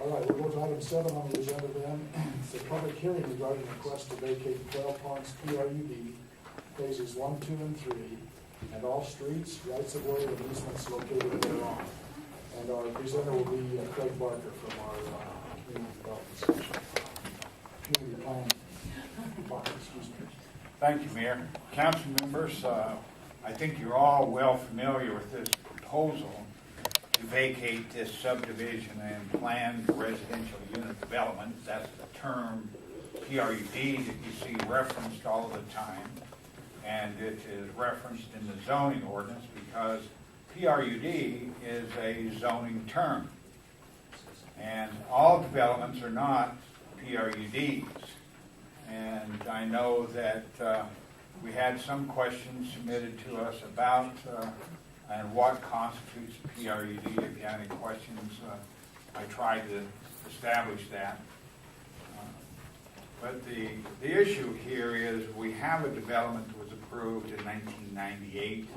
All right, we'll go to item 7 on the agenda then. It's a public hearing regarding the request to vacate Quail Ponds PRUD phases 1, 2, and 3, and all streets, rights of way, and easements located thereon. And our presenter will be Craig Barker from our community development section. Community plan. Barker, excuse me. Thank you, Mayor. Council members, I think you're all well familiar with this proposal to vacate this subdivision and planned residential unit development. That's the term PRUD that you see referenced all the time. And it is referenced in the zoning ordinance because PRUD is a zoning term. And all developments are not PRUDs. And I know that we had some questions submitted to us about and what constitutes PRUD. If you have any questions, I tried to establish that. But the issue here is we have a development that was approved in 1998.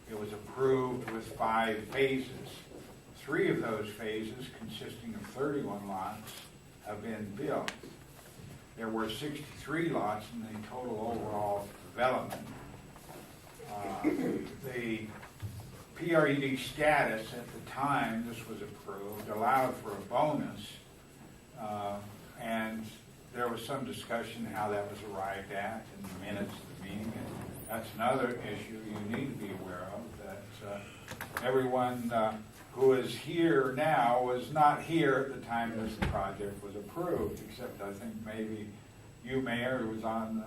It was approved with 5 phases. 3 of those phases, consisting of 31 lots, have been built. There were 63 lots in the total overall development. The PRUD status at the time this was approved allowed for a bonus, and there was some discussion how that was arrived at in the minutes of the meeting, and that's another issue you need to be aware of, that everyone who is here now was not here at the time this project was approved, except I think maybe you, Mayor, who was on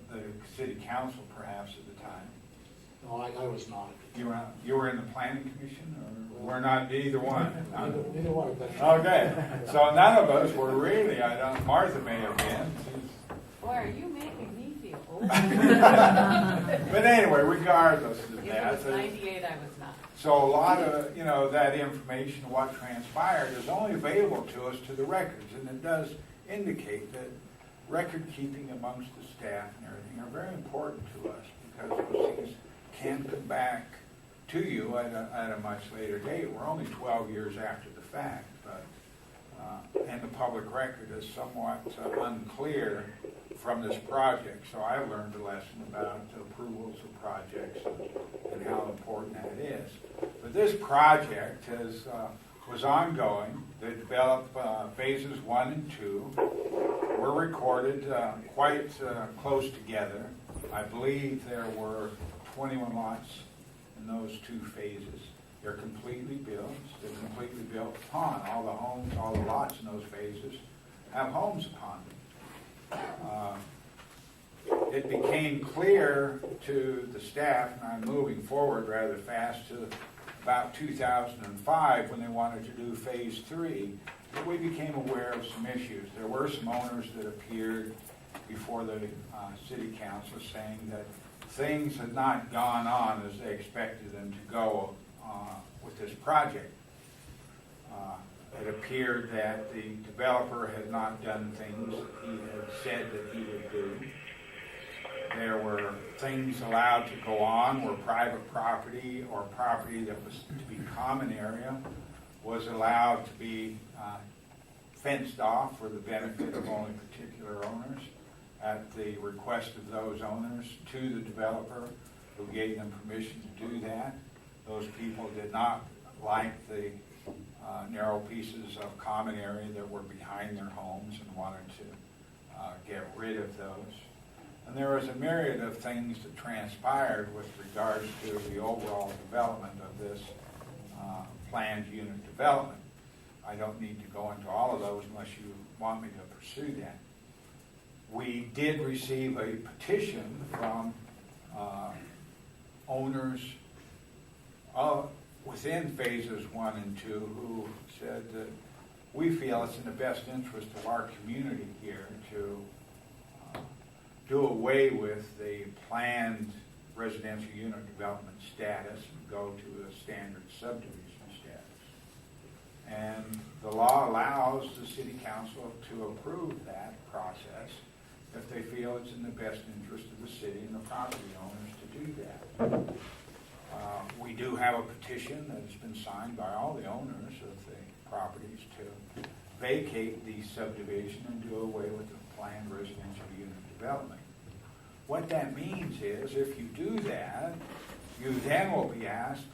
the city council perhaps at the time. No, I was not. You were in the planning commission, or we're not either one? Neither one of them. Okay, so none of us were really. I don't. Martha may have been. Boy, are you making me feel old? But anyway, regardless of If that, it was 98, I was not. so a lot of that information, what transpired, is only available to us to the records, and it does indicate that record keeping amongst the staff and everything are very important to us because those things can come back to you at a much later date. We're only 12 years after the fact, but and the public record is somewhat unclear from this project. So I learned a lesson about approvals of projects and how important that is. But this project was ongoing. They developed phases 1 and 2. Were recorded quite close together. I believe there were 21 lots in those 2 phases. They're completely built. They're completely built upon. All the homes, all the lots in those phases have homes upon them. It became clear to the staff, and I'm moving forward rather fast to about 2005 when they wanted to do phase 3, that we became aware of some issues. There were some owners that appeared before the city council saying that things had not gone on as they expected them to go with this project. It appeared that the developer had not done things that he had said that he would do. There were things allowed to go on where private property or property that was to be common area was allowed to be fenced off for the benefit of only particular owners at the request of those owners to the developer who gave them permission to do that. Those people did not like the narrow pieces of common area that were behind their homes and wanted to get rid of those. And there was a myriad of things that transpired with regards to the overall development of this planned unit development. I don't need to go into all of those unless you want me to pursue that. We did receive a petition from owners within phases 1 and 2 who said that we feel it's in the best interest of our community here to do away with the planned residential unit development status and go to a standard subdivision status. And the law allows the city council to approve that process if they feel it's in the best interest of the city and the property owners to do that. We do have a petition that has been signed by all the owners of the properties to vacate the subdivision and do away with the planned residential unit development. What that means is, if you do that, you then will be asked,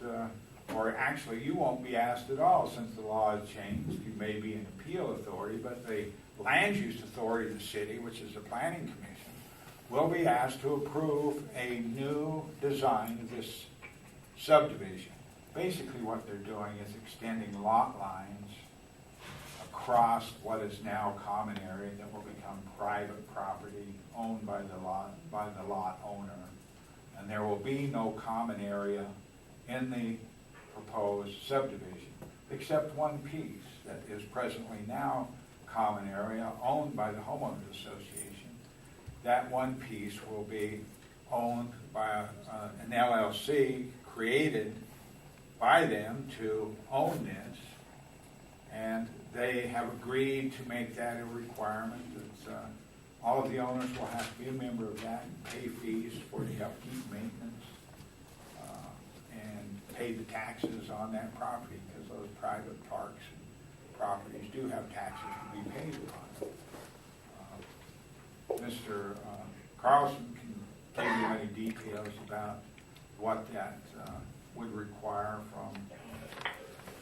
or actually you won't be asked at all since the law has changed. You may be an appeal authority, but the land use authority of the city, which is the planning commission, will be asked to approve a new design of this subdivision. Basically what they're doing is extending lot lines across what is now common area that will become private property owned by the lot owner. And there will be no common area in the proposed subdivision, except one piece that is presently now common area owned by the homeowners association. That one piece will be owned by an LLC created by them to own this, and they have agreed to make that a requirement that all of the owners will have to be a member of that and pay fees for the upkeep, maintenance, and pay the taxes on that property, because those private parks and properties do have taxes to be paid upon. Mr. Carlson can give you any details about what that would require from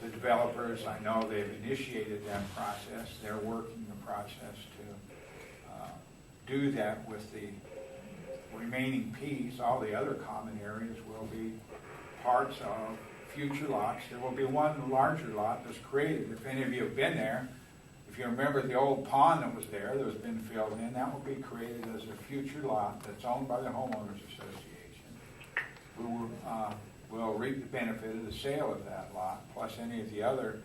the developers. I know they've initiated that process. They're working the process to do that with the remaining piece. All the other common areas will be parts of future lots. There will be one larger lot that's created. If any of you have been there, if you remember the old pond that was there that has been filled in, that will be created as a future lot that's owned by the homeowners association, who will reap the benefit of the sale of that lot, plus any of the other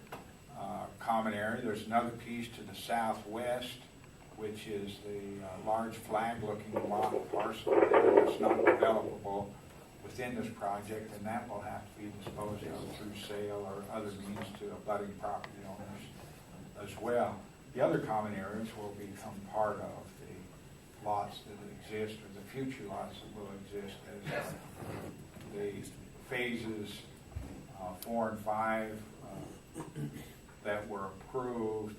common area. There's another piece to the southwest, which is the large flag-looking lot parcel there that's not developable within this project, and that will have to be disposed of through sale or other means to abutting property owners as well. The other common areas will become part of the lots that exist, or the future lots that will exist as the phases 4 and 5 that were approved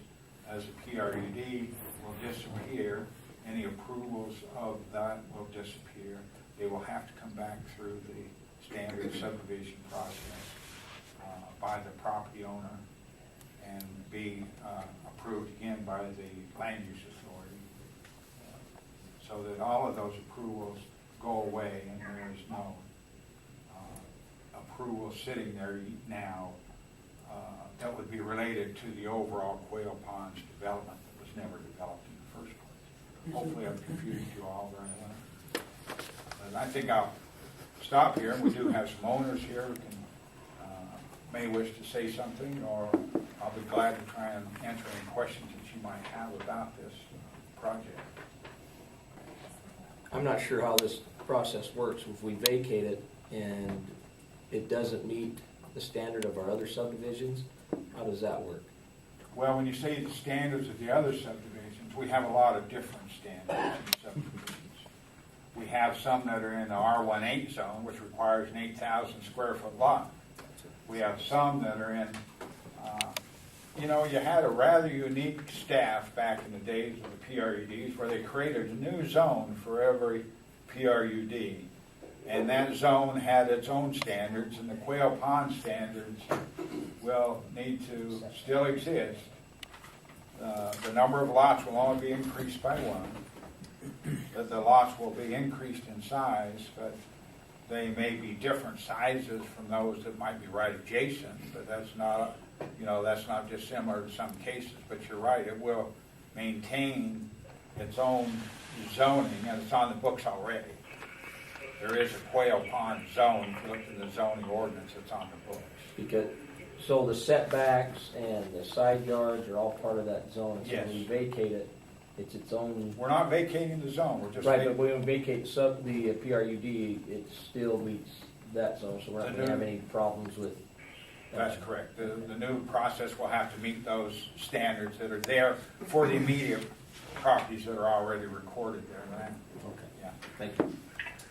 as a PRUD will disappear. Any approvals of that will disappear. They will have to come back through the standard subdivision process by the property owner and be approved again by the land use authority, so that all of those approvals go away and there is no approval sitting there now that would be related to the overall Quail Ponds development that was never developed in the first place. Hopefully I've confused you all very well. But I think I'll stop here. We do have some owners here who can may wish to say something, or I'll be glad to try and answer any questions that you might have about this project. I'm not sure how this process works. If we vacate it and it doesn't meet the standard of our other subdivisions, how does that work? Well, when you say the standards of the other subdivisions, we have a lot of different standards in subdivisions. We have some that are in the R18 zone, which requires an 8,000 square foot lot. We have some that are in, you had a rather unique staff back in the days of the PRUDs where they created a new zone for every PRUD. And that zone had its own standards, and the Quail Pond standards will need to still exist. The number of lots will only be increased by one. The lots will be increased in size, but they may be different sizes from those that might be right adjacent, but that's not dissimilar in some cases. But you're right, it will maintain its own zoning, and it's on the books already. There is a Quail Pond zone. If you look at the zoning ordinance, it's on the books. So the setbacks and the side yards are all part of that zone. So Yes. when we vacate it, it's its own. We're not vacating the zone. We're just Right, but when we vacate the PRUD, it still meets that zone, so we're not going to have any problems with. That's correct. The new process will have to meet those standards that are there for the immediate properties that are already recorded there, right? Okay. Yeah. Thank you.